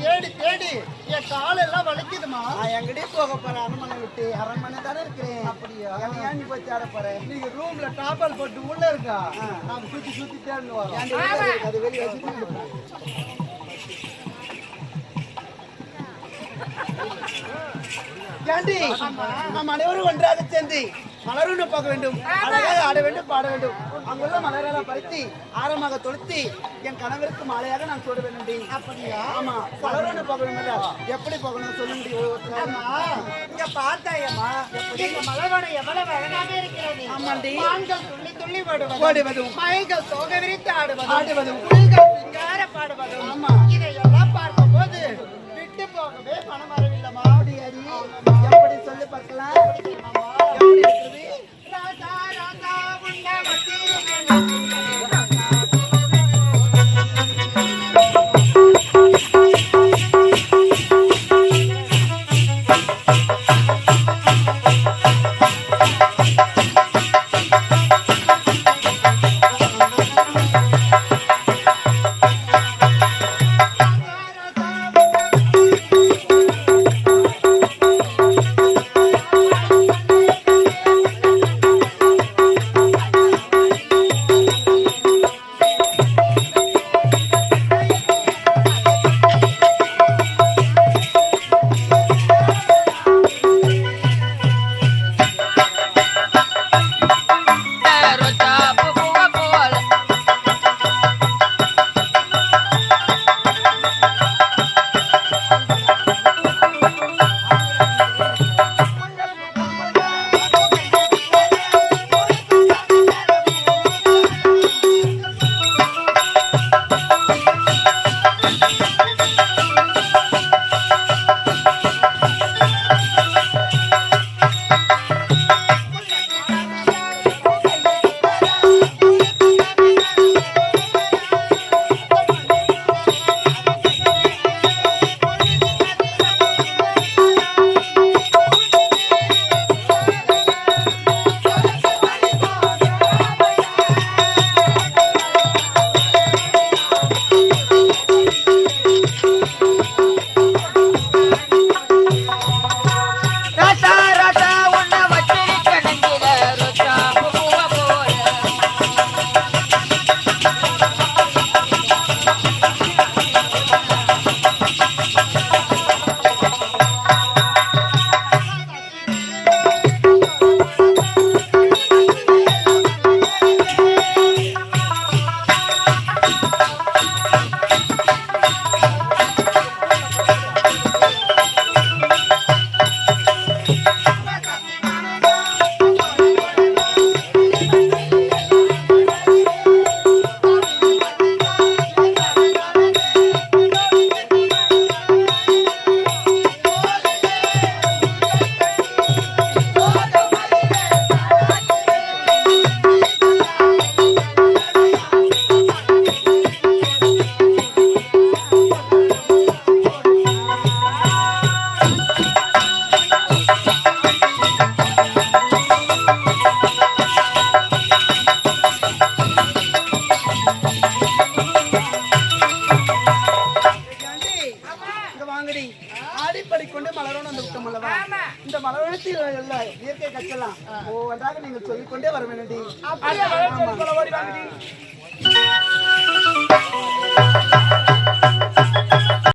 தேடி தேடி என் காலெல்லாம் வலிக்குதுமா. நான் எங்கடி போக போறேன்? அரண்மனை விட்டு அரண்மனை தானே இருக்கிறேன். அப்படியா? ஏன் நீ போய் தேட போற? நீங்க ரூம்ல டாபல் போட்டு உள்ள இருக்கா? நாம சுத்தி சுத்தி தேடின்னு வரோம். அது வெளியே சுத்தி ஏண்டி நாம் அனைவரும் ஒன்றாக சேர்ந்து மலருன்னு பார்க்க வேண்டும், அழகாக ஆட வேண்டும், பாட வேண்டும். அங்குள்ள மலரெல்லாம் பறித்து ஆரமாக தொடுத்து என் கணவருக்கு மாலையாக நான் சூட வேண்டும். அப்படியா? ஆமா, மலருன்னு பார்க்க வேண்டும். எப்படி போகணும் சொல்ல முடியும்? இங்க பார்த்தாயம்மா, எங்க மலர்வனம் எவ்வளவு அழகாக இருக்கிறது. ஆமாண்டி. ஆண்கள் துள்ளி துள்ளி ஓடுவதும் மயில்கள் தோக விரித்து ஆடுவதும் புலிகள் சிங்கார பாடுவதும். ஆமா, இதையெல்லாம் பார்க்கும் போது விட்டு போகவே மனம் வரவில்லைமா. எப்படி சொல்லி பார்க்கலாம்? எப்படி இருக்குது? ராஜா ராஜா உன்னை வச்சு இந்த மலவனத்தில் இயற்கை கச்சலாம் ஒவ்வொன்றாக நீங்கள் சொல்லிக்கொண்டே வர வேண்டி.